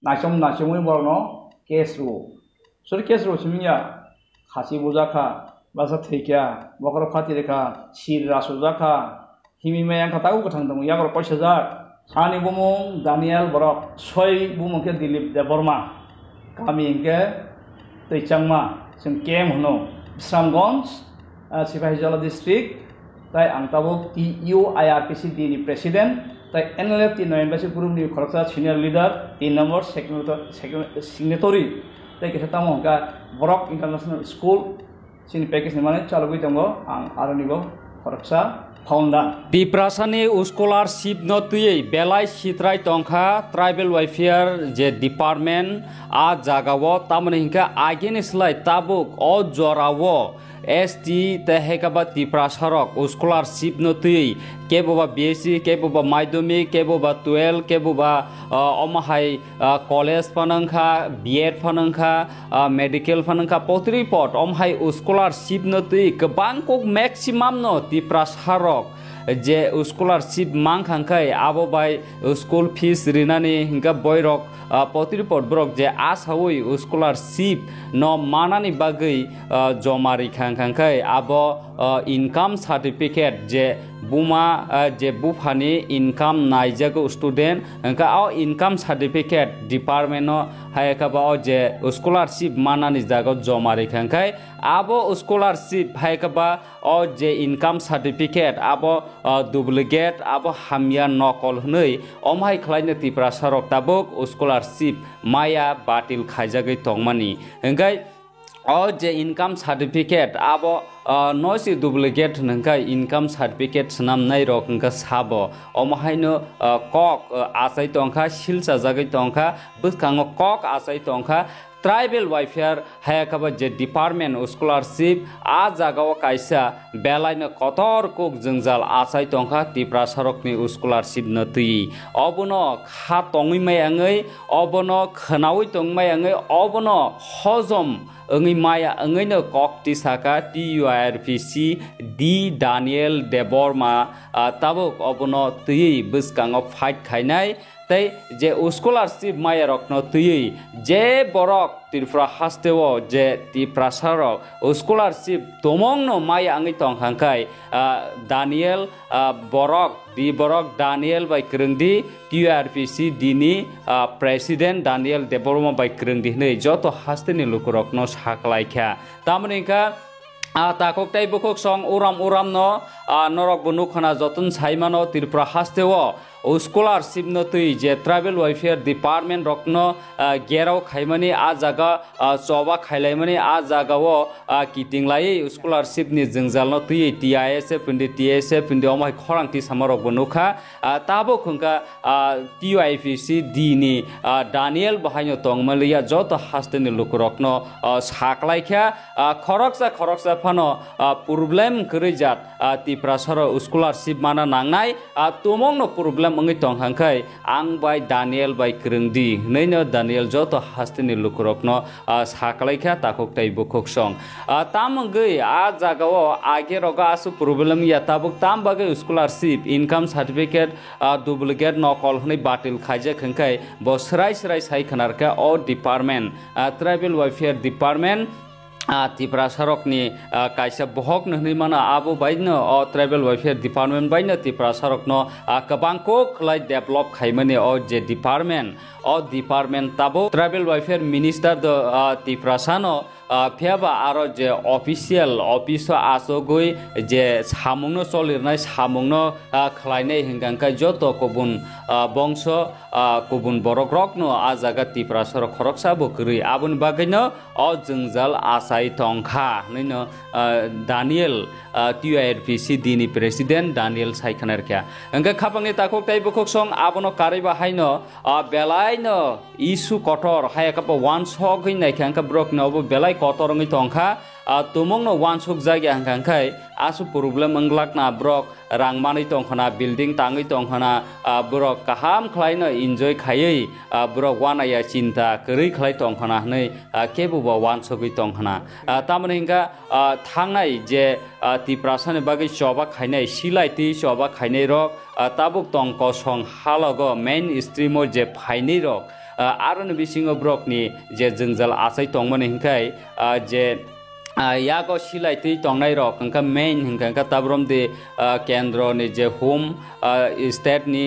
naisomui borno case ru so case ru simiya khasi bujaka basa theikya bokro khati rekha sir rasujaka himi mayang khatau kathang dong yagor 50,000 sani bumung Daniel Borok soi bumung ke Dilip Deborma kami ingke teichangma sing kem hono Bisramganj Sipahijala district tai angtabo TU IRPC dini president tai NLF ti November group ni khoroksa senior leader 3 number signatory tai kesatamo ka Borok International School sini package ni mane chalugui tongo ang aronigo khoroksa founder Diprasani scholarship no tuyei belai sitrai tongkha tribal welfare je department a jagawo tamne hinka ageni slai tabuk o jorawo ST tehekaba Diprasarok scholarship no tuyei keboba BSc keboba madhyamik keboba 12 keboba omahai college panangkha BEd panangkha medical panangkha potri pot omhai scholarship no tuyei kebang kok maximum no Diprasarok je scholarship mangkhangkai abo bai school fees rinani hinga boyrok potripot brok je ashawi scholarship no manani bagai jomari khangkhangkai abo income certificate je buma je bufani income naijago student angka au income certificate department no haikaba je scholarship manani jago jomari khangkai abo scholarship haikaba o je income certificate abo duplicate abo hamya nokol hnei omhai khlaina Diprasarok tabuk scholarship maya batil khaijagai tongmani engai o je income certificate abo noisi duplicate nangkai income certificate snam nai rok ngka sabo omhaino kok asai tongkha silsa jagai tongkha bwkango kok asai tongkha tribal welfare hayakaba je department scholarship a jagao kaisa belaino kotor kok jungjal asai tongkha Diprasarok ni scholarship no tui obono kha tongui mai angai obono khnaui tongmai angai obono hozom angai maya angai no kok tisaka TUIRPC D Daniel Deborma tabuk obono tui bwskango fight khainai tai je scholarship maya rokno tui je borok Tripura hasteo je Diprasarok scholarship tomongno maya angai tongkhangkai Daniel Borok di Borok Daniel by Krengdi TUIRPC dini president Daniel Deborma by Krengdi nei joto hasteni lukurokno saklaikha tamninka takok tai bukok song uram no norok bunu khana jotun saimano Tripura hasteo scholarship no tui je tribal welfare department rokno gerau khaimani a jaga choba khailaimani a jaga o kitinglai scholarship ni jingjal no tui TISF indi TSF indi omai khorangti samarok bunukha tabo khungka TUIPC dini Daniel bahaino tongmalia joto hasteni lukurokno saklaikha khoroksa phano problem krijat Diprasarok scholarship mana nangnai tumongno problem mangi tongkhangkai ang bai Daniel bai Krengdi neino Daniel joto hasteni lukurokno saklaikha takok tai bukok song tamangei a jagao age roga asu problem ya tabuk tam bagai scholarship income certificate duplicate nokol hnei batil khaija khangkai bo srai sai khanarka o department tribal welfare department Diprasarok ni kaisa bohok nahni mana abo baino o tribal welfare department baino Diprasarok no kabangko khlai develop khaimani o je department tabo tribal welfare minister do Diprasano phiaba aro je official office asogoi je samungno solirnai samungno khlainai hingangkai joto kobun bongso kobun borok rokno a jaga Diprasarok khoroksa bokri abun bagaino o jungjal asai tongkha neino Daniel TUIRPC dini president Daniel saikhanarkha angka khapangni takok tai bokok song abono karai bahaino belaino issue kotor hayakapa one shok hinai khangka brok nobo belai kotorongi tongkha tumongno one shok jagi hangkangkai asu problem anglak na brok rangmani tongkhana building tangi tongkhana brok kaham khlaino enjoy khayei brok wanaya cinta kri khlai tongkhana nei kebuba one shok tongkhana tamani hingka thangnai je Diprasani bagi choba khainai silaiti choba khainai rok tabuk tongko song halago main stream je phainai rok आरो बिसिङाव ब्रकनि जे जोंजाल आसाय तंमोन हिंखाय जे यागो सिलायथै तंनाय रक हंका main हंका ताब्रम दे केंद्र नि जे home state नि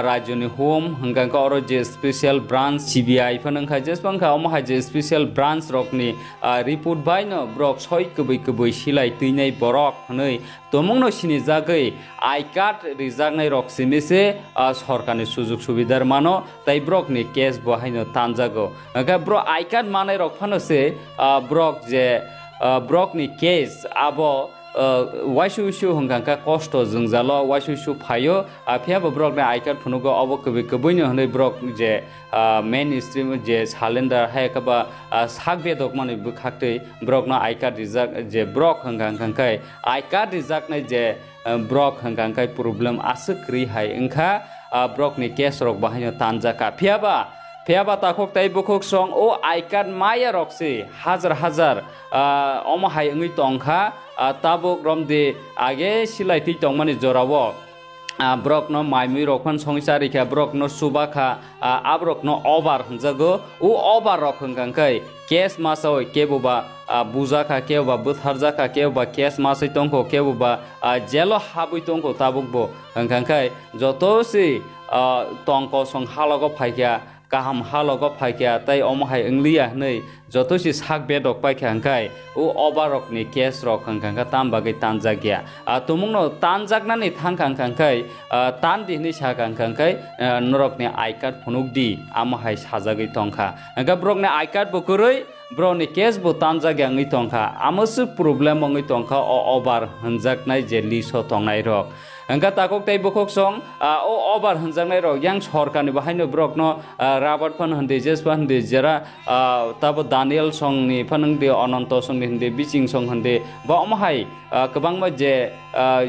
राज्य नि home हंका और जे special branch CBI फनंखा जेसबंखा Amha जे special branch रक नि रिपोर्ट बाय न ब्रक सय कबै सिलायथै नै बरक हनै तमंनो सिनि जागै आई कार्ड रिजागनाय रक सिमिसे सरकारनि सुजुग सुबिदार मानो ताई ब्रक नि केस बहायनो तानजागो हंका ब्र आई कार्ड मानाय रक फनसे ब्रक जे ब्रकनि केस आबो वाइसु हंका कष्ट जोंजालो वाइसु फायो फियाबो ब्रकनि आई कार्ड फुनुगो अबो कबैनो हनै ब्रक जे मेन स्ट्रीम जे सालेन्डार हायकबा साग बेदक माने बखाक्तै ब्रकना आई कार्ड रिजाक जे ब्रक हंकाय आई कार्ड रिजाकनाय जे ब्रक हंकाय प्रॉब्लम आसक्रि हाय ओंखा ब्रकनि केस रक बाहायनो तानजाका फियाबा ताखक ताई बुखक सं ओ आई कार्ड माया रक्सी हजार अमहाय ओंगै तंखा ताबुक रमदे आगे सिलायथै तंमानि जरावो ब्रक न माइमी रखन संसारिखा ब्रक न सुबाखा आब्रक न ओभार हंजागो ओ ओभार रक हंकाय केस मासो केबोबा बुजाखा केबा बुथारजाखा केबा केस मासै तंखो केबोबा जेलो हाबै तंखो ताबुकबो हंकाय जतोसि तंको सं हालगो फाइखा गाहाम हालगो फाइखा ताई अमहाय ओंलिया नै जतोसि साग बेदक पाइखा हंकाय ओ ओभारकनि केस रक हंका तामबागै तानजागिया तुमुंनो तानजागनानै थांखांखांखाय तानदिहनि साखांखांखाय नरकनि आई कार्ड फुनुकदि आमहाय साजागै तंखा हंका ब्रकनि आई कार्ड बकुरै ब्रकनि केस बो तानजागिया ओंगै तंखा आमसु प्रॉब्लेम ओंगै तंखा ओ ओभार हंजागनाय जे लिसो तंनाय रक हंका ताकक ताई बुखक सं ओ ओभार हंजागनाय रक yang सरकारनि बाहायनो ब्रकनो राबार फन हन्दे जेसबा हन्दे जरा ताबो दानियल संनि फनंदे अनंत संनि हन्दे बिचिं सं हन्दे बा अमहाय गोबांबा जे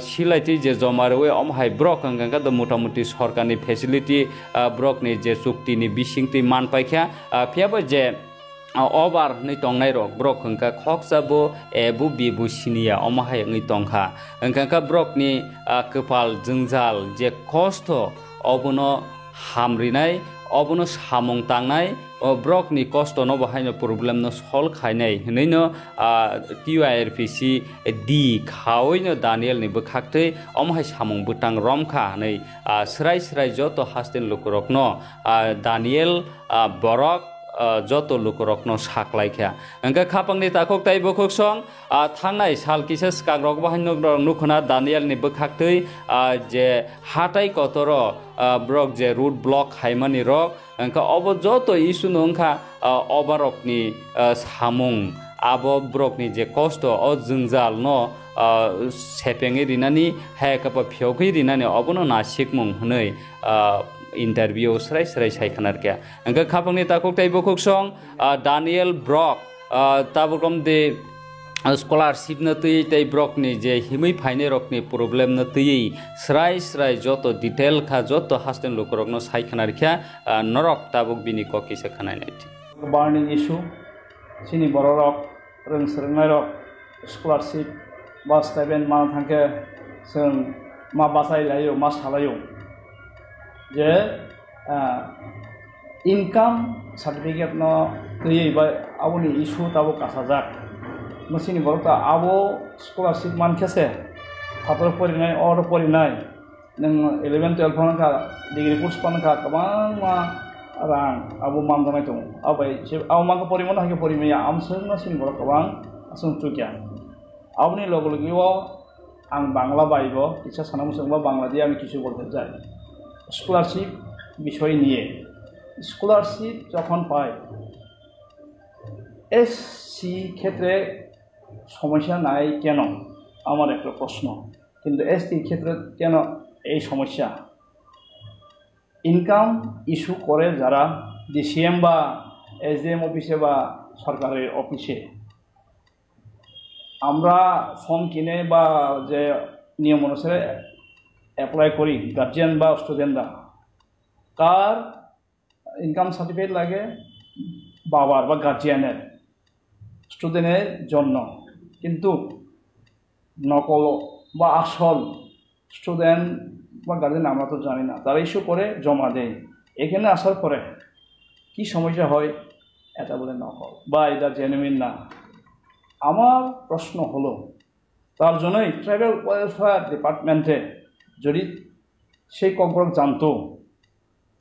सिलायथि जे जमारवे अमहाय ब्रक हंका द मोटामुटी सरकारनि फेसिलिटी ब्रकनि जे चुक्तिनि बिसिंति मान पाइखा फियाबो जे ओभार नै तंनाय रक ब्रक हंका खकसाबो एबु बिबु सिनिया अमहाय ओंगै तंखा हंका ब्रकनि कपाल जोंजाल जे कष्ट अबनो हामरिनाय अबनो सामं तांनाय ब्रकनि कष्ट न बाहायनो प्रॉब्लेम न सल्व खायनाय हनैनो टीआईआरपीसी डी खावैनो दानियल नि बखाक्तै अमहाय सामं बुटां रमखा नै स्राय जत हास्तेन लुकरकनो दानियल बरक जत लुकरकनो साखलायखा हंका खापांनि ताखक ताई बुखक सं थांनाय साल किसे स्काग्रक बाहायनो नुखना दानियल नि बखाक्तै जे हाथाय कतर ब्रक जे रूट ब्लक हायमानि रक हंका अब जत इशु नंखा ओभारकनि सामुं आबो ब्रकनि जे कष्ट अ जोंजाल न सेपेङै रिनानि हायकबा फियौखै रिनानि अबनो नासिकमुं हनै इंटरव्यू स्राय सायखानारके हंका खापांनि ताकक ताई बुखक सं दानियल ब्रक ताबुकम दे स्कॉलरशिप न तई तई ब्रकनि जे हिमै फाइने रकनि प्रॉब्लेम न तई स्राय जत डिटेल खा जत हास्टेन लुकरकनो सायखानारख्या नरक ताबुक बिनि ककिसे खानायनायथि बार्निंग इशू सिनि बररक रोंसोरोंनाय रक स्कॉलरशिप बा स्टाइपेंड मा थांखे जों मा बासायलायो मा सालायो जे इनकाम सर्टिफिकेट न तई बा आवनि इशू ताबो कासाजाक मसिनि बरता आबो स्कॉलरशिप मानखेसे फातर फरिनाय और फरिनाय नों 11 12 फनखा डिग्री कोर्स फनखा गोबां मा रां आबो मानजानाय दं आबै आव माखा परिमन हाके परिमेया आमसोंनो सिनि बर गोबां असंतुकिया आवनि लगलगियो आं बांला बाइबो इच्छा सानामसंबा बांला दि आं किछु बलते जाय स्कॉलरशिप বিষয় নিয়ে স্কলারশিপ যখন পায় এসসি ক্ষেত্রে সমস্যা নাই কেন আমার একটা প্রশ্ন কিন্তু এসটি ক্ষেত্রে কেন এই সমস্যা ইনকাম ইস্যু করে যারা ডিসিএম বা এসডিএম অফিসে বা সরকারের অফিসে আমরা ফর্ম কিনে বা যে নিয়ম অনুসারে অ্যাপ্লাই করি গার্জিয়ান বা স্টুডেন্টরা কার ইনকাম সার্টিফিকেট লাগে বাবার বা গার্জিয়ানের স্টুডেন্টের জন্য কিন্তু নকল বা আসল স্টুডেন্ট বা গার্জিয়ান আমরা তো জানি না তারা ইস্যু করে জমা দেয় এখানে আসার পরে কি সমস্যা হয় এটা বলে নকল বা এটা জেনুইন না। আমার প্রশ্ন হলো তার জন্যই ট্রাইবেল ওয়েলফেয়ার ডিপার্টমেন্টে যদি সেই কগ্রক জানতো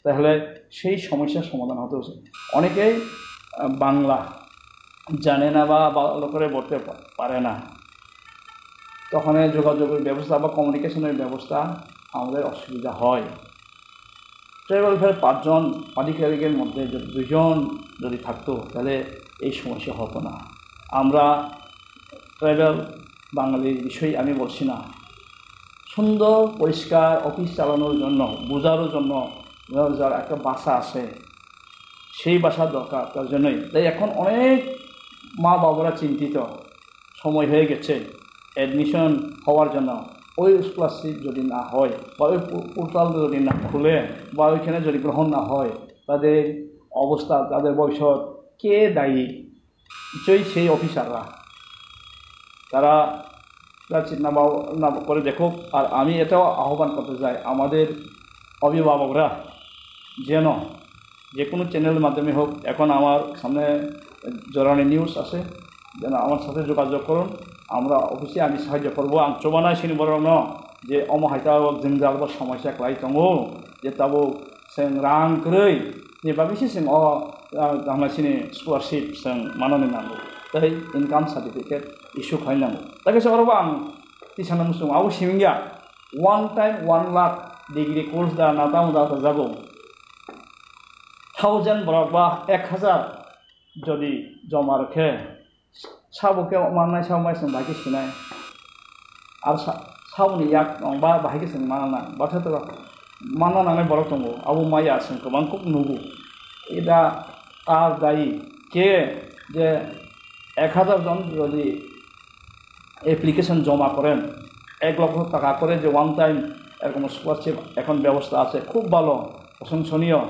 তাহলে সেই সমস্যার সমাধান হতে হচ্ছে। অনেকেই বাংলা জানে না বা ভালো করে বলতে পারে না, তখন যোগাযোগের ব্যবস্থা বা কমিউনিকেশনের ব্যবস্থা আমাদের অসুবিধা হয়। ট্রাইবেল ওয়েলফেয়ার 5 জন আধিকারিকের মধ্যে যদি 2 জন যদি থাকতো তাহলে এই সমস্যা হতো না। আমরা ট্রাইবেল বাঙালির বিষয়ে আমি বলছি না, সুন্দর পরিষ্কার অফিস চালানোর জন্য বোঝার জন্য যার একটা ভাষা আছে সেই ভাষা দরকার। তার জন্যই তাই এখন অনেক মা বাবারা চিন্তিত, সময় হয়ে গেছে অ্যাডমিশন হওয়ার জন্য। ওই স্কলারশিপ যদি না হয় বা ওই পোর্টাল যদি না খুলে বা ওইখানে যদি গ্রহণ না হয় তাদের অবস্থা, তাদের ভবিষ্যৎ কে দায়ী? নিশ্চয়ই সেই অফিসাররা। তারা চিন্তা না করে দেখুক। আর আমি এটাও আহ্বান করতে চাই আমাদের অভিভাবকরা যেন যে কোনো চ্যানেলের মাধ্যমে হোক, এখন আমার সামনে জরানি নিউজ আছে, যেন আমার সাথে যোগাযোগ করুন। আমরা অফিসে আমি সাহায্য করবো। आं चबानाय सिनि बरनो जे अमहायता जोंजाल बा समस्या क्लाय दङो जे ताबो जों रां ख्रै जे बाबिसि जों गामसिनि स्कलारशिप जों माननो नांगौ तै इनकाम सर्टिफिकेट इस्यु खालामनांगौ। दा गेजेराव आं तिसाना मुसुं आव सिमिंगा 1 टाइम 1 लाख डिग्री कोर्स दा नाता उदा जागौ 1000 बरक बा 1000 যদি জমা রাখে সাবকে মাননাय सावमाय जों बाहाय सिनाय आरो सावनि याक बा बाहाय जों मानना बाथाथ' मानना नांनाय बरक दङ आबो माया जों गोबांखौ नुगौ। এটা আর দায়ী কে যে 1000 জন যদি অ্যাপ্লিকেশন জমা করেন 1 লক্ষ টাকা করে যে ওয়ান টাইম এরকম স্কলারশিপ এখন ব্যবস্থা আছে, খুব ভালো, প্রশংসনীয়।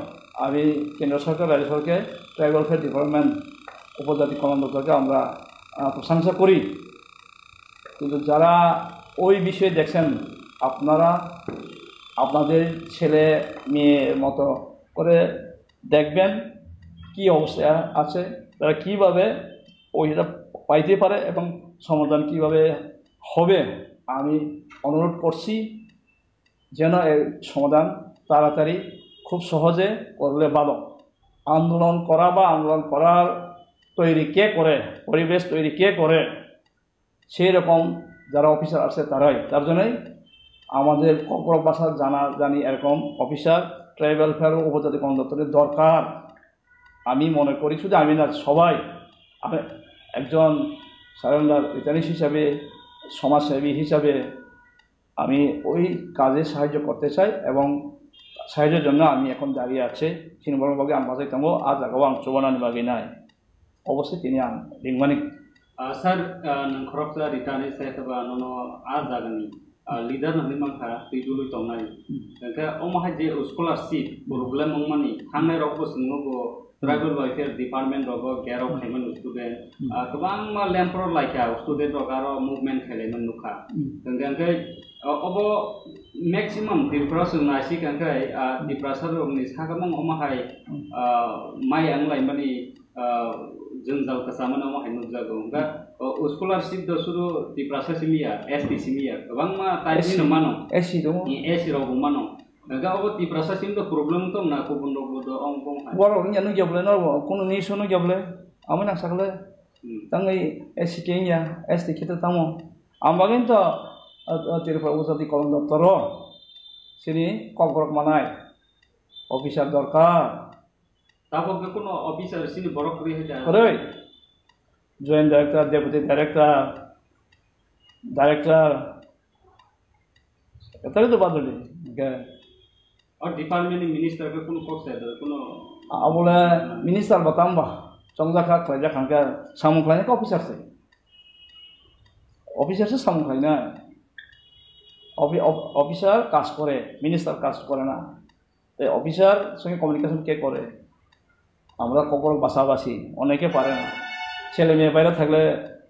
আমি কেন্দ্র সরকার, রাজ্য সরকার, ট্রাইবেল ওয়েলফেয়ার ডিপার্টমেন্ট, উপজাতি কল্যাণ দপ্তরকে আমরা প্রশংসা করি। কিন্তু যারা ওই বিষয়ে দেখছেন, আপনারা আপনাদের ছেলে মেয়ের মতো করে দেখবেন কি অবস্থা আছে, তারা কীভাবে ওইটা পাইতে পারে এবং সমাধান কীভাবে হবে। আমি অনুরোধ করছি যেন এর সমাধান তাড়াতাড়ি খুব সহজে করলে ভালো। আন্দোলন করা বা আন্দোলন করার তৈরি কে করে, পরিবেশ তৈরি কে করে, সেই রকম যারা অফিসার আছে তারাই। তার জন্যই আমাদের ককরক ভাষা জানি এরকম অফিসার ট্রাইবেল ওয়েলফেয়ার ও উপজাতি কল্যাণ দপ্তরের দরকার। আমি মনে করি, শুধু আমি না, সবাই। একজন সারেন্ডার রিটার্নিস্ট হিসাবে, সমাজসেবী হিসাবে আমি ওই কাজে সাহায্য করতে চাই এবং সাহায্যের জন্য আমি এখন দাঁড়িয়ে আছে। সিনবরম বাগে आं बाजायतांगौ आ जागाव आं चबानानि बागै नाय अबसे तिनि आं लिंमानि सर नखरफा रिटार्निस सायथबा ननो आ जागनि लिडार ननि मांखा दैदुलुय तंनाय ओंखा अमहा जे स्कलारशिप प्रब्लेम मंगमानि थांनाय रखबो सोंगो ट्राइबल वेलफेयर डिपार्टमेंट रखबो गेराव खायमन स्टुडेन्ट गोबां मा लेम्प्रो लायखा स्टुडेन्ट रकारो मुभमेन्ट खायलेमन नुखा ओंखा अब मैक्सिमम त्रिपुरा सोंनासि कांखाय त्रिपुरासर रंनि सागामं अमाहाय माइ आंलायमानि जोंजाल कसामन अमाहाय नुजागौ दा स्कलारशिप द सुरु त्रिपुरासर सिमिया एसटी सिमिया गोबां मा टाइपनि नमानो एससी दङ एससी रावबो मानो दा अब त्रिपुरासर सिम द प्रब्लेम दं ना गुबुन रावबो द अंगं बर' नि नु गेबले न कोन नि सोनो गेबले आमन आसाखले तंगै एससी केनिया एसटी खेत तामो आमबागिन तो त्रिपुरा उपजाति कल्याण दप्तर सिनि ककरक मानाय अफिसार दरकार ताबो कोनो अफिसार सिनि बरक रि हेदा करे जॉइंट डायरेक्टर, डेपुटी डायरेक्टर एतरे तो बादले के और डिपार्टमेंट मिनिस्टर के कोनो पक्ष है कोनो आबोले मिनिस्टर बतामबा चंगजाखा खैजा खांका सामुखलाय का অফিসার से सामुखलाय ना অফিসার কাজ করে, মিনিস্টার কাজ করে না। তাই অফিসার সঙ্গে কমিউনিকেশন কে করে? আমরা কখনো বাসাবাসি অনেকে পারে না। ছেলে মেয়ে বাইরে থাকলে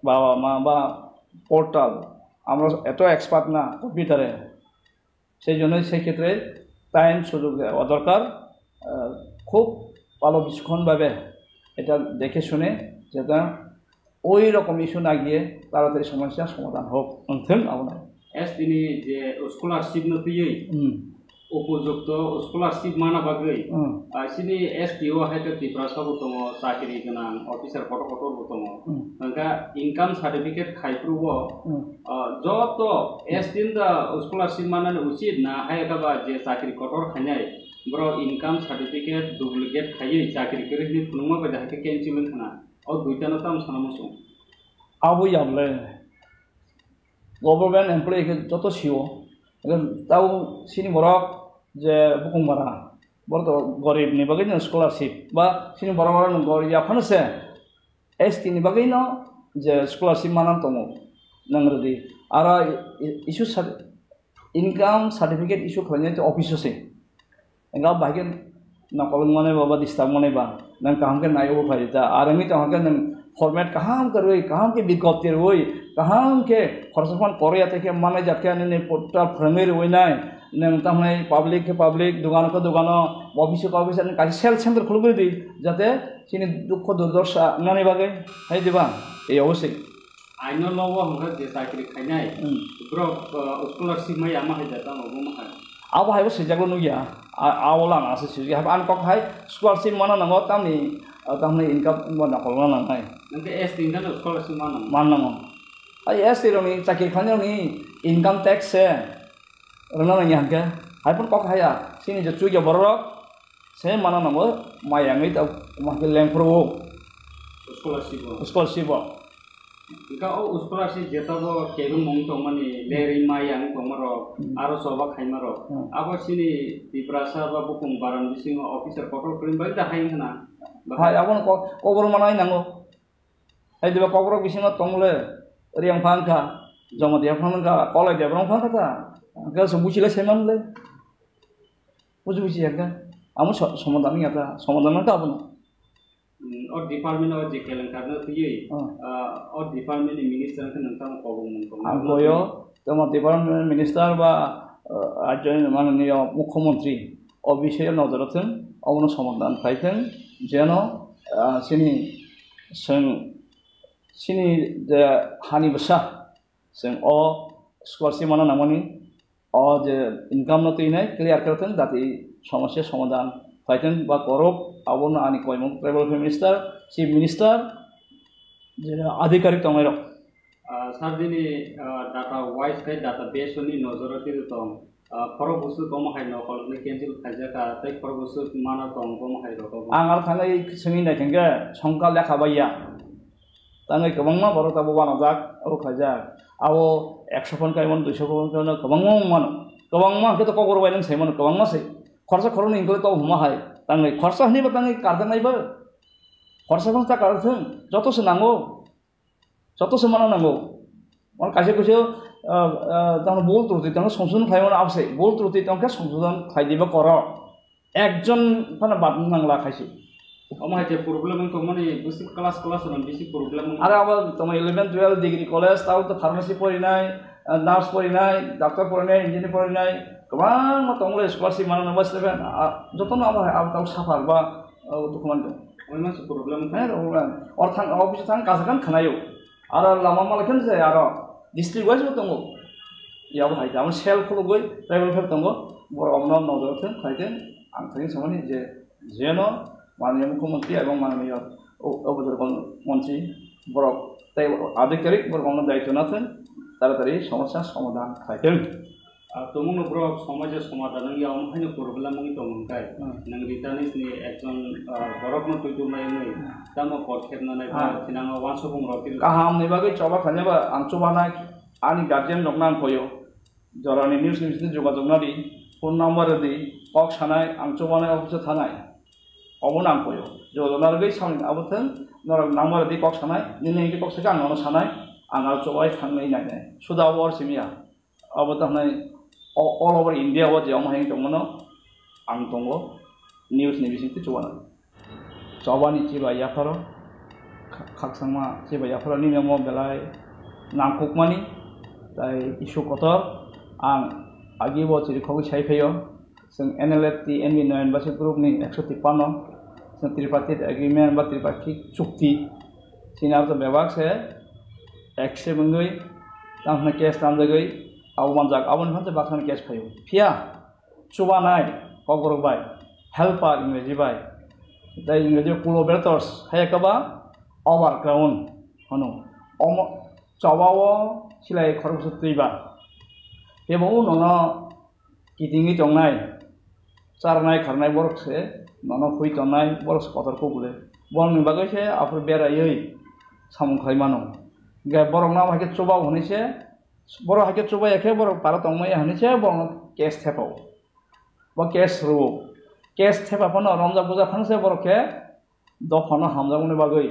বাবা মা বা পোর্টাল, আমরা এত এক্সপার্ট না কম্পিউটারে। সেই জন্যই সেই ক্ষেত্রে টাইম সুযোগ দেওয়া দরকার। খুব ভালো বিচক্ষণভাবে এটা দেখে শুনে যাতে ওই রকম ইস্যু না গিয়ে তাড়াতাড়ি সমস্যার সমাধান হোক অন্থন আপনার তিনি যে স্কলারশিপ নতুই উপযুক্ত স্কলারশিপ মানা বাগৈ সিনি STO হাইতে ত্রিপুরা সব দङ চাকরি গোনাं অফিসার কত কত দङ ओंखा इनकाम सार्टिफिकेट खाइफ्रुबो যত STN दा स्कलारशिप मानन उचित ना हायकाबा जे चाकरी कटर खानाय ब्रो इनकाम सार्टिफिकेट डुप्लिकेट खायै चाकरी करिनि खुनुमा बायदा हाके कैंसिल खाना औ दुइटानो ताम सानामसो आबो याबले गभर्नमेंट एमप्लॉय के যত সিও তাও সিনি বরক যে বুকুমবারা বড় তো গরিব নি বাগৈ স্কলারশিপ বা সিনি বড় বড় গরিব আফানছে ST ni bagai no je scholarship manam tomo nangrodi ara issue income certificate issue khanya to office se enga bagian na kolong mane baba distab mane ba nang kaham ke nayo phai ta arami ta hanga nang format kaham karoi kaham ke bigopte roi kaham ke khorsapan pore ate ke mane jatke ne portal framer roi nai nang tamai public ke public dugan ko dugano office ko office ni kaji sel center khulgoi di jate sini দুঃখ দুর্দশা নানি বাগে high দিবা এই অবশ্যই আইন লওয়া Hakka যে চাকরি খাইনাই ব্র স্কলারশিপ মাই আমা হাই দাতা নবো মাহাই আবো হাইবো সেজাগলো নুগিয়া আওলাং আছে সিজি হাব আন কক হাই স্কলারশিপ মানা নাঙ্গো তামনি ইনকাম বনা কলনা নাঙ্গাই নতে এস ইনকাম স্কলারশিপ মানা মানাঙ্গো আই এস রনি চাকরি খাইনানি ইনকাম ট্যাক্স সে রনা নাঙ্গি হানকে হাইপন কক হাইয়া সিনি যে চুইয়া বড় saya mana nama mayang itu makin lempro scholarship Ika scholarship jeta bo kebun mong tongmani leri mayang tongmaro aro soba khaimaro abo sini diprasa ba bukum baran bising officer kotor krim bali da hain na hai abon kokor manai nango hai diba kokor bising tongle riang phangka joma dia phangka kolai dia brong phangka ta ga sembuchile semanle buji ya आमु समाधान याता समाधान का अपन और department और जे केलेंकार न तुई और डिपार्टमेंट मिनिस्टर के नंता को आगोयो तम डिपार्टमेंट मिनिस्टर बा राज्य माननीय मुख्यमंत्री अबिषय नजरथन अवनो समाधान खाइथन जेनो सिनी जे हानि बसा जों अ स्कलारशिप माना नामनि अ जे इनकाम न तुई नै क्लियर करथन जाति समस्या समाधान फाइटन बा करब आबोनो आनि कयमं ट्राइबल मिनिस्टर चिफ मिनिस्टर जे आधिकारिक तंगैर सारदिनी डाटा वाइज काय डाटा बेस नि नजरति तम फरक बुसु कम हाय न कलनि केन्सिल खाजाका तै फरक बुसु माना तम कम हाय रक आं आर थांगै सोंनि नायथेंगे संका लेखा बाया तांगै गोबांमा बरता बबानो जाक अरु खाजा आवो 100 फन कायमन 200 फन कायमन गोबांमा मानो गोबांमा के त कगर बायन सैमन गोबांमा सै खर्चा खरन इंगो तो हुमा हाय तांगै खर्चा हनिबा तांगै कारदानायबो खर्चा खर्चा कारथों जतोसो नांगौ जतोसो माना नांगौ मन कासे कुसे तांग बोल त्रुटि तांग संशोधन खायमन आवसे बोल त्रुटि तांग संशोधन खायदिबा कर एकजन फाना बात नांगला खायसि अमा हाय प्रॉब्लेम को माने basic class run basic problem आरो अब तम 11 12 डिग्री कॉलेज ताव तो फार्मेसी पढिनाय नार्स पढिनाय डाक्टर पढिनाय इन्जिनियर पढिनाय गोबां तंगले स्कलारशिप माना नबासलेबेन जतन अब ताव साफार बा डकुमेन्ट ओइमास प्रॉब्लेम और थां ऑफिस थां काजकान खानायो आरो लामा मालखन जाय आरो डिस्ट्रिक्ट वाइज दंगो याव हायदा आम सेल खलगै ट्राइबल फेर दंगो बरमनो नजरथों खायदों आं थांनि सामनि जे जेनो माननीय मुख्यमंत्री एवं माननीय अबजर मंत्री बरक ताई आधिकारिक बरगनो दायित्व नाथों ताड़ाताड़ी समस्या समाधान खायदों तमुनो ब्रक समाज समाधान याव हायनो प्रॉब्लेम नि तमंकाय नों रिटानिस नि एकजन बरकनो तुइतु नायनै तामो परखेबनानै थिनाङो वानसो बुंरति गाहाम नि बागै चबा खानेबा आंचबानाय आनि गार्जियन नगनां फयो जरानि न्यूज नि जोगाजोगनादि फोन नम्बर दि पक सानाय आंचबानाय अफिस थानाय अबन आं फयो जोगाजोगनारगै सामनि आबथों नरक नम्बर दि पक सानाय निनै दि पक साका आंनो सानाय आंहा चबाय थांनै नायनाय सुदा वर सिमिया अबथानाय all over India was young hang tomono ang tongo news ni bising tujuan coba ni ciba ya faro khak sama ciba ya faro ni namo belai nangkuk mani tai isu kotor ang agi bo ciri khogu chai pheyo sing NLFT NV9 basi group ni 153 त्रिपाक्षिक agreement बा त्रिपाक्षिक चुक्ति सिनार तो बेबाक से accept गई तामने case ताम गई आवन जाग आवन फंसे बाक्सान केस फायो फिया चुबा नाय कगर बाय हेल्पर इंग्रेजी बाय दा इंग्रेजी कोलैबोरेटर्स है कबा ओवरग्राउंड हनो ओम चबावो सिलाय खरबस तैबा बेबो ननो किटिंगी जंनाय चारनाय खारनाय बरक से ननो फुई तनाय बरक कतर को बुले बरनि बागै से आफर बेरायै सामु खायमानो गे बरक नाम हाके चबाव हनेसे बरक हाके चबायाखे बरक पारा तंगमै हनेसे बरक केस थेपाव बा केस रो केस थेपाफनो रमजा बुजा फांसे बरके दफानो हामजागुनि बागै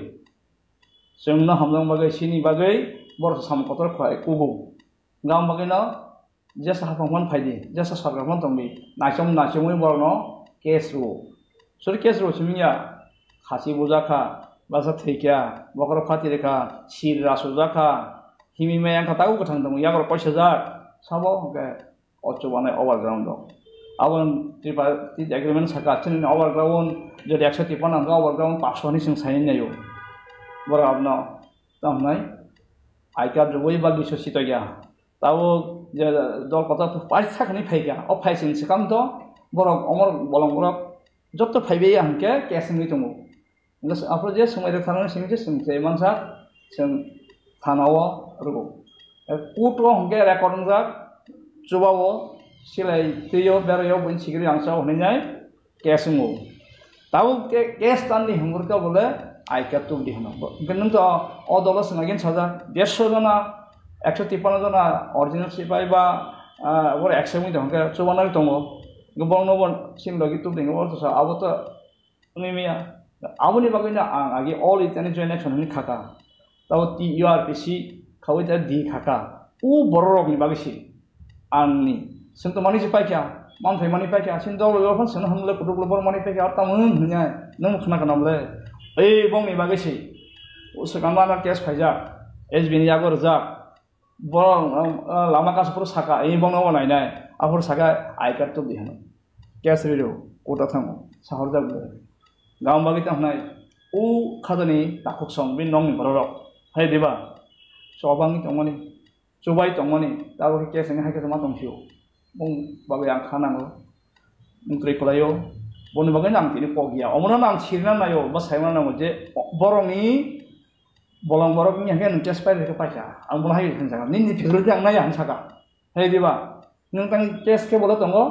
जोंनो हामजां बागै सिनि बागै बरक सामु कतर खाय कुगु गाम बागैनो जैसा हाफांमन फायदि जैसा सरकारमन तंबि नाचमै बरनो केस रो सोर केस रो सिमिया खासि बुजाखा बासा थैख्या बकर फाति रेखा सिर रासुजाखा हिमि मायां खातागु गथां दङ यागर पैसाजार साबो के अचबानाय ओवरग्राउंड दं आवन त्रिपाक्षिक एग्रीमेंट साका चिन ओवरग्राउंड जदि 153 अंगा ओवरग्राउंड 500 नि सिं साइन नायो बर आपनो तमनाय आइका जुबै बागि ससितया तावो जे दल कथा पाइसा खनि फाइगा अ फाइसिन सिकाम तो बरक अमर बलम बरक जत्त फाइबे हमके केसनि दङ इंगस आपरो जे समय थानानै सिंसे सिंसे मानसा जों थानाव रुगो कुटो हमके रेकर्डिंग जा जुबावो सिलाय तेयो बेरायो बन सिगिरि आंसा होननाय केसङो ताव केस ताननि हमरका बोले आइका तुम दिहनो गनन तो अ दल संगागेन सजा 150 जना 153 जना अरिजिनल सिपाइ बा और एक्सेप्ट दं के चुबानाय दङ गोबां नबन सिम लगी तुम दिङो अरतो सा आबो तो निमिया आबोनि बागैनो आं आगे अल इटानि जॉइंट एक्शन नि खाका ताव टी यूआरपीसी खावै दा डी खाका उ बररगनि बागैसि आंनि जोंथ' मानि पाइका मानफाय मानि पाइका सिन दल फन सन हमले कुटुकल बर मानि पाइका तामोन होन्या नों खोना खोनामले ओइ बंनि बागैसि उसकामाना केस फाइजा एसबी नि यागर जा बर लामा कासपुर साका ए बंनो नायनाय आफर साका आइकार्ड तो दिहनो केस रिरो कोटा थांगो साहर जाबले गाम बागै ताहनाय उ खाजनि ताखुक सं बे नंनि बररक हाय देबा सबांनि तंमनि चुबाय तंमनि ताबो केसनि हायके मा तंसियो बुं बागै आं खानांगौ नोंत्रै खलायो बनि बागै नाम तिनि पगिया अमरा नाम सिरना नायो बा सायमा नांगौ जे बरंनि बलं बरकनि हाके नों केस फाइल के पाइका आं बुना हाय होनजागा निनि फिगरति आं नाया हानसागा हाय देबा नों तां केस के बोला तंगो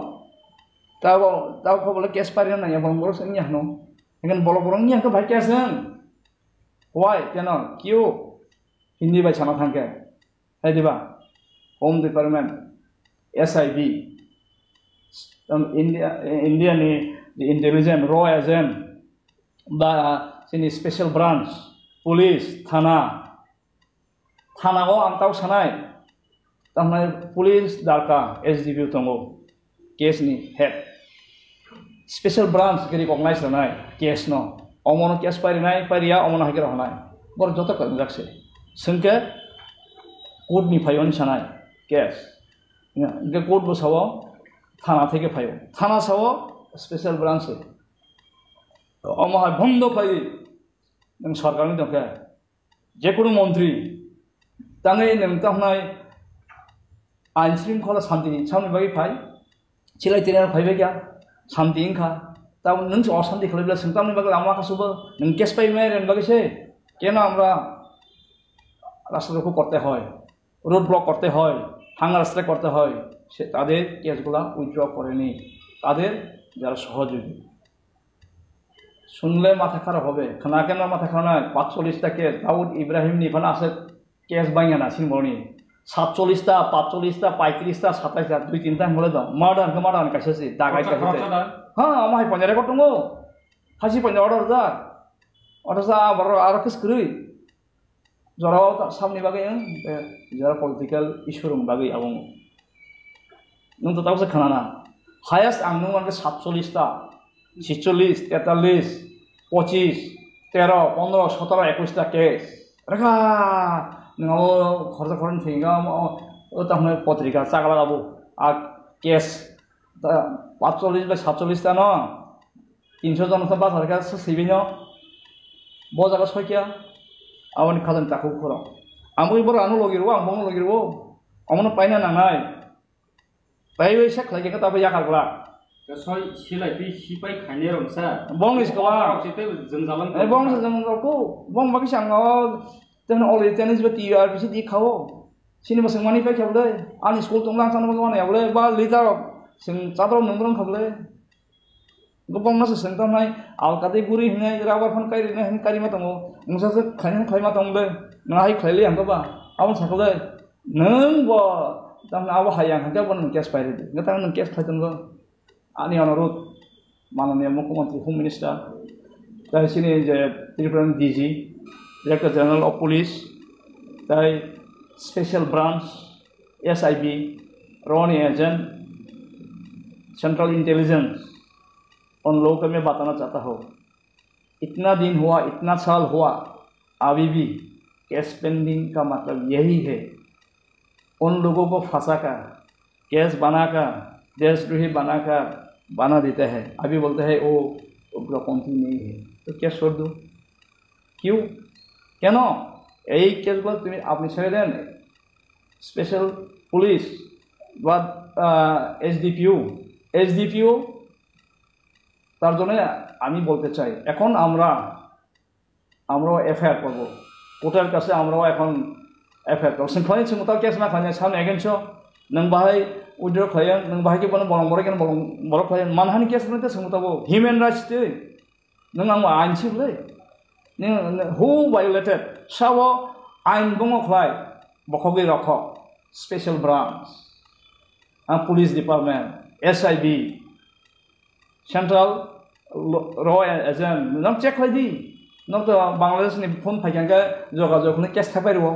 ताव को बोला केस फाइल नाया बलं बरक सनि हानो एगन बलं बरकनि हाके भाई केसन व्हाई केन क्यों हिंदी बाय साना थांके हाय देबा home department SIB India ni the intelligence raw agent ba sini special branch police thana go angtau sanai tamnai police darka SDB tongo case ni head special branch ke recognize sanai case no omono case parinai paria omono hakira hanai bor joto kan jakse sengke court ni phayon sanai case इनके court बसाओ थाना थे के फायो थाना Sao special branch से अमहा बंद phi नों सरकारनि दंखे जेकुनु मंत्री ताङै नों ताहनाय आइन श्रृंखला शान्तिनि सामनि बागै फाय चिलाय तिनार फायबाय गया शान्ति इनखा ता नों अशान्ति खालायब्ला सोंतामनि बागै आमा कासुबो नों केस पाइबाय रेन बागैसे केन আমরা রাস্তাগুলো করতে হয় রোড ব্লক করতে হয় হাঙ্গার স্ট্রাইক করতে হয় সে তাদের কেসগুলা উইথড্র করেনি তাদের যারা সহযোগী শুনলে মাথা খারাপ হবে না কেন মাথা খারাপ নয় 45টা কেস দাউদ ইব্রাহিম নিফানা আছে কেস বাইয়া না সিনবনি 47টা 45টা 35টা 27টা দুই তিনটা হলে দাও মার্ডার কাছে দাগাই কাছে হ্যাঁ আমায় পঞ্জারে কটঙ্গো হাসি পঞ্জা অর্ডার যা বড় আর কিস করি জরাও সামনে বাগै যারা পলিটিক্যাল ইস্যুর বাগै আবং नों तो तावसे खाना हायेस्ट आं नों 47टा 46 43 25 13 15 17 21टा केस रेखा नों खर्चा खरन थेगा ताहने पत्रिका चागला गाबो आ केस 45 बा 47टा न 300 জন আছে 5,000 সিবিনো বজাগা সয়কিয়া আমনি খাজান তাকু খর আমই বড় আনো লগিরবো আম বনো লগিরবো আমনো পাইনা নাঙাই তাই ওই সে খাইকে তাবে ইয়াকাগলা সয় সিলাই তুই সিপাই খাইনে রংসা bong is kawa সেতে জঞ্জালান bong sa jang ko bong bagi sang ten oli tenis beti ar bisi di khawo sini basang mani pai khable ani school tonglang sang bang ya bole ba leader sing chadrom nongdrong khable gobong na sing tam nai al kate guri hne rabar phon kai ne hin kari ma tongo mungsa se khain khai ma tongbe na hai khaile ang ba awon sakole nang bo tam na awa hayang hangja bon kes pai ri ngatang nang kes khai tongo ani অনুরোধ মাননীয় মুখ্যমন্ত্রী home minister তাই সিনি যে Tripura DG director general of police তাই special branch SIB रॉनी agent central intelligence उन लोगों को मैं बताना चाहता हूँ इतना दिन हुआ इतना साल हुआ अभी भी केस पेंडिंग का मतलब यही है उन लोगों को फंसाकर केस बनाकर देशद्रोही बनाकर बना देता है अभी बोलते हैं वो उग्रपंथी नहीं है तो केस छोड़ दो क्यों क्या नो यही केस बोल तुम्हें अपनी ছেড়ে দেন स्पेशल पुलिस বা SDPO তার জন্য আমি বলতে চাই এখন আমরাও এফআইআর করব কোর্টের কাছে আমরাও এখন एफआईआर तो सिंखलाय सिमुता केस ना खाने सामने एगेंस्ट नों बाहाय उइड्र खायन नों बाहाय के बन बरं बरं बरं खायन मानहानि केस नते सिमुताबो ह्यूमन राइट्स ते नों आं आइन सिबले नों हु वायलेटेड सावो आइन बंग खाय बखबि रख special branch police department SIB central raw agent नों चेक खायदि नों तो बांग्लादेश नि फोन फाइकांगा जगाजग ने केस थापायरो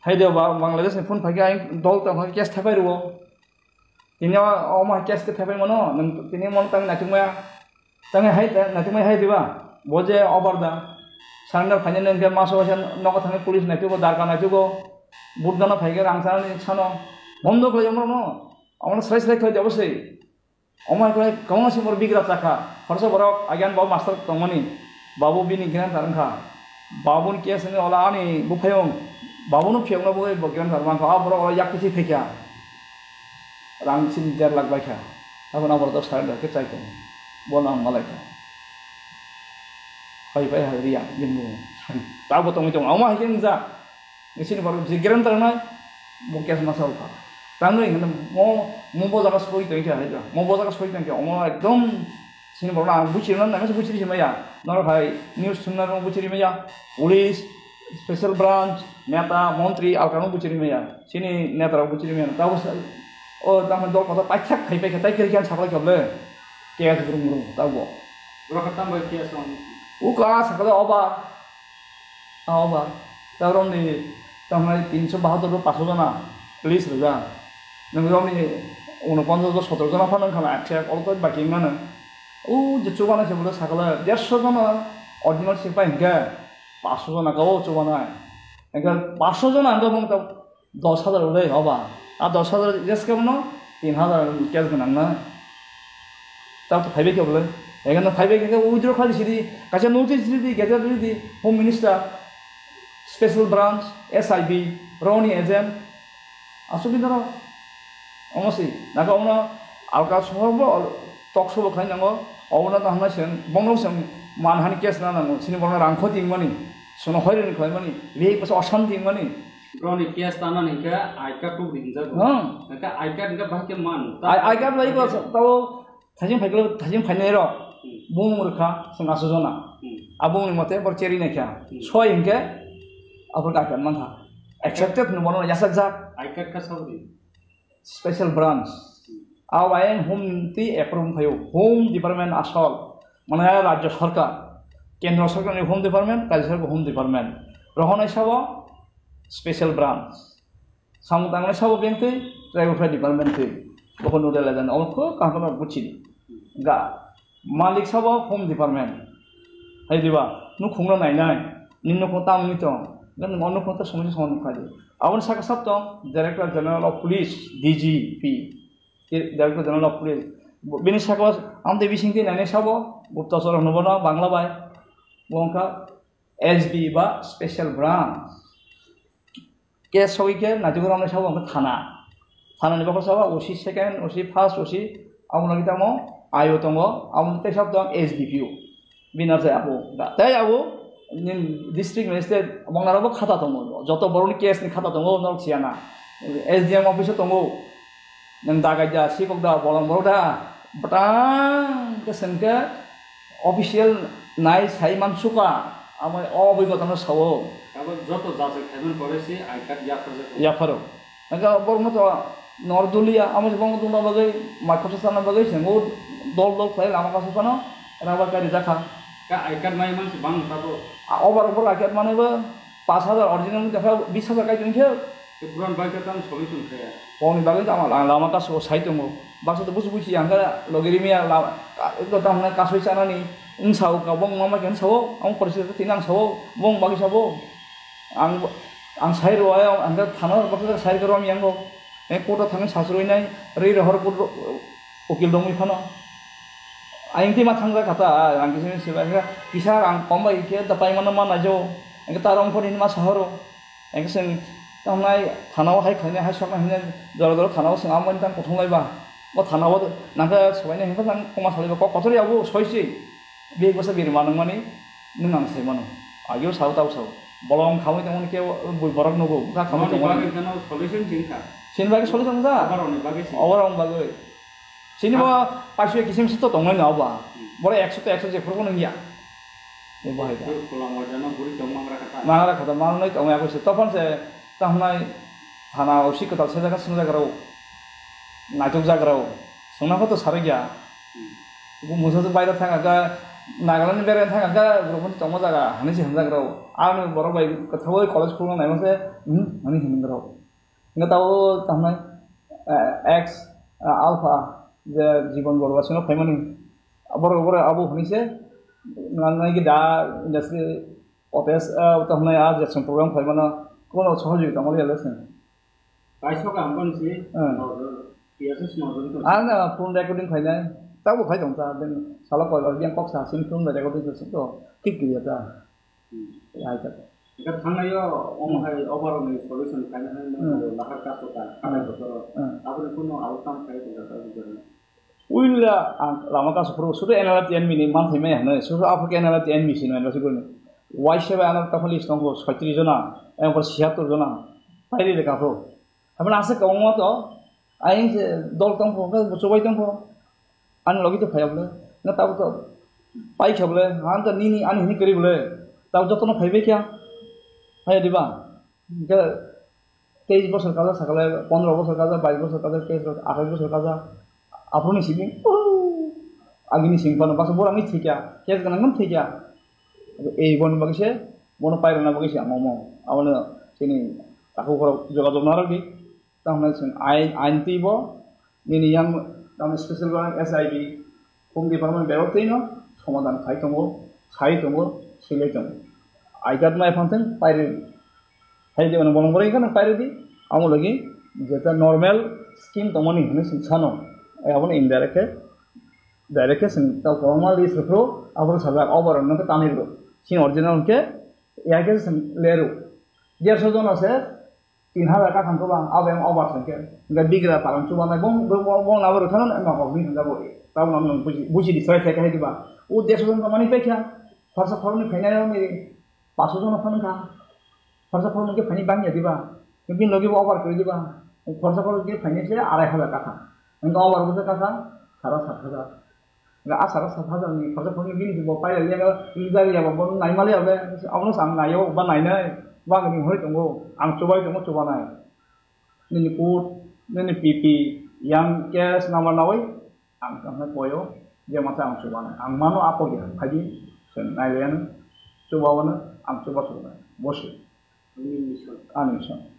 हाइदो बांग्लादेश ने फोन फाइका दल तंग केस थापायरो तिनि अमा केस के थापाय मनो नों तिनि मन तंग नाथिंमाया तंग हाय नाथिंमाय हाय दिबा बजे अबारदा सारनार फाइने नों मासो नग थांगे पुलिस नाथिबो दारका नाथिबो बुदगाना फाइगा रांसानि सानो बन्द खालाय मनो अमन स्राय स्राय खालाय देबसै अमा खालाय कौनसी मोर बिग्रा चाखा खरसा बरक आज्ञान बाबू मास्टर तंगमनि बाबू बिनि गिरान तारंखा बाबून केस ने ओला आनी बुफायं बाबूनो फेवना बुगे बगिरान तारमांखा आ बरक ओला याकति फेख्या रांसिन 1.5 लाख बायखा अब ना बरक सारेंडर के चाइको बोना मालायखा हायबाय हारिया बिनु ताबो तंगै दं अमा हिकिन जा एसिनि बरक जे गिरान तारनाय बो केस मासालखा तांगै मो बजागा सय तंखा हायजा मो बजागा सय तंखा अमा एकदम sini borna buciran nang se buciri semaya nor bhai news sunnar no buciri meya police special branch neta montri alkanu buciri meya sini neta ro buciri meya taw o tamen dol kota pachak khai pai khai kiri kan saklai koble ke grum tawo ro khatam bai ke son u ka sakala oba tawron ni tamai 372 500 jana police roja nang ro ni 49 17 jana phanan khala attack all to baki mana ओ जे चुबाना से बोले सकला 150 जना ordinal सिपाही के 500 जना गाओ चुबाना है 500 जना अंग बंग तब 10,000 उड़े हवा आ 10,000 जस के मनो 3,000 केस गना ना तब तो फाइबे के बोले एगन फाइबे के उइड्रो खाली सिदी काचा नोटिस दिदी गेजर दिदी home minister special branch SIB रॉनी एजेंट असुबिदारो अमसी नाका उना अलका सहबो टॉक्सबो खाइनांगो अवना ताहना सेन बंगलो सेन मानहानि केस नानांगो सिनि बंगला रांखो दिंगमानि सुनो हयरनि खायमानि बे पस अशान दिंगमानि ब्रॉनी केस ताना निका आइका टू दिंजा नका आइका निका बाके मान आइका लाइको ताव थाजिम फाइने र बुं मुरखा संगा सजना आबुंनि मते बरचेरि नाख्या सय हिंके अपर काकन मानथा एक्सेप्टेड न बनो यासक जा आइका का सबदि स्पेशल ब्रांच आवायन होम ती एप्रूव भयो होम डिपार्टमेंट आसल माने राज्य सरकार केंद्र सरकार होम डिपार्टमेंट राज्य सरकार होम डिपार्टमेंट रहनाय साबो स्पेशल ब्रांच सामुदांगनाय साबो बैंक ती ट्राइबल डिपार्टमेंट ती बखन नोडल एजेंट अमखो काहना बुची गा मालिक साबो होम डिपार्टमेंट हायदिबा नु खुंना नायनाय निन्नो को तामनि तो गन मनो को तो समझ समझ खादि आवन साका सब तो director general of police DGP director general of police bini sakos amde bisingti nane sabo gupta sor honobono bangla bai bongka SB ba special branch case hoike najugoramne sabo bongka thana ni bako sabo osi second osi first osi amuna kitamo ayo tongo amuna te sab dong SDPU binar se abu da tai abu nin district magistrate banglarabo khata tongo joto boroni case ni khata tongo nol siana SDM office tongo nang dagaja sikok da bolong boroda batang kesenke official nai sai mansuka amai obigota no sawo abo joto jase khamen koresi I card ya faro anga bormo to nordulia amai bong tungna bagai makhosa sana bagai sengo dol khai lama kasu kono rabar kari jakha ka I card mai man bang tabo over I card mane ba 5000 original দেখা 20000 kai tunche puran bike tan solution khaya poni bagai ta lama kasu sai tungo bakso to busi angka logirimia itu tamna kasu sana ni unsau ka bong mama kan sawo ang porsi tinang sawo bong bagi sawo ang sai ro ayo angka thana bakso sai karo ami anggo kota thang sasroi nai rei rohor pur ukil dong mi phano aing ti ma thangga kata ang kisini siba kisar ang kombai ke dapai mana mana jo ang tarong phoni ma sahoro ang sen tamnai thanao hai khane hai sokna hine dor thanao sing amon tang kothonglai ba bo thanao nangka sobaina hingka tang koma saliba ko kotori abu soisi be bosa bir manang mani nang sai mano agyo sau tau sau bolong khamai tang ke bui borok nogo ka khamai tang mani solution jingka sin bagi solution za overong bagi sini ba pasue kisim sito tonglai na ba bore 100 to 100 je khurko nang ya e bahai da kolang wajana buri tongmangra kata mangai tongai aku se topon se tamnai thana osi ko talse jaga sunu jaga ro najuk jaga ro sona ko to sare gya bu musa to baira thanga ga nagaland bere thanga ga grobon tongma jaga hani se hamja ro anu boro bai kathoi college purno nai mase hani himin ro nga tao tamnai x alpha je জীবন বড়বাসনো ফাইমানি বড় আবু হনিছে নানাই কি দা industry office তাহনাই আজ যেসম programme ফাইমানা কোন সহযোগিতা আমলে এলেছেন পাইছকা আমবনসি PSS নজন তো আনা phone recording ফাইনাই তাও ফাই দং তা দেন সালা কল বিয়ান কক্সা সিম ফোন রেকর্ডিং করছে তো ঠিক কি এটা আইতা এটা থানায়ও অমহাই ওভারঅল সলিউশন ফাইনাল লাহার কাজ তো কানে তো আপনি কোনো আউটকাম পাই তো uilla lama kasu pro sudah enalat yan mini man thime hane sudah apa ke enalat yan misi no enalat gurni wai seba anak ta khali stong 36 jona em por 76 jona pairi le ka pro apna ase ka mo to aing je dol tong ko chobai tong ko an logi to phaya bole na ta to pai khabole han ta ni an hini kari bole ta joto no phaibe kya hai diba ke 23 বছর কাজা সকালে 15 বছর কাজা 22 বছর কাজা 28 বছর কাজা apuni sibing agini singpano bakso borang ni thikya kes ganang thikya ei bon bagise bono pairana bagise amomo awala sini aku koro jogajog naragi tamna sen ain tibo nini yang tam special ganang SIB home department berotino সমাধান খাই tongo silai tongo I got my fountain pairi hai de bono bore kana pairi di amo lagi jeta normal scheme tomoni hene sano abon indirect direct sen ta formal is pro abon sabak over no ke taniro sin original ke ya ke sen leru dia sojon ase 3000 ka kham ko bang abem over sen ke ga bigra palang chuba na bong na bor thanon na ko bin da bori ta nam buji di sai ka he diba o dia sojon ka mani pekya farsa forni phaina ni 500 jon phone ka farsa forni ke phani bang ya diba bin logi over kore diba farsa forni ke phani se 2500 ka Engkau awal betul kata, salah 7,000. Enggak salah 7,000 ni. Kalau punya gini tu bapak dia kalau lihat dia bapak naik malah apa? Awalnya sang naik, bapak naik ni, bapak ni hoi tunggu, ang coba naik. Ni put, ni pipi, yang kes nama nawai, ang kena koyo, dia macam ang coba naik. Ang mana apa dia? Haji, sen naik ni, coba mana, ang coba naik. Bos. Ani mission.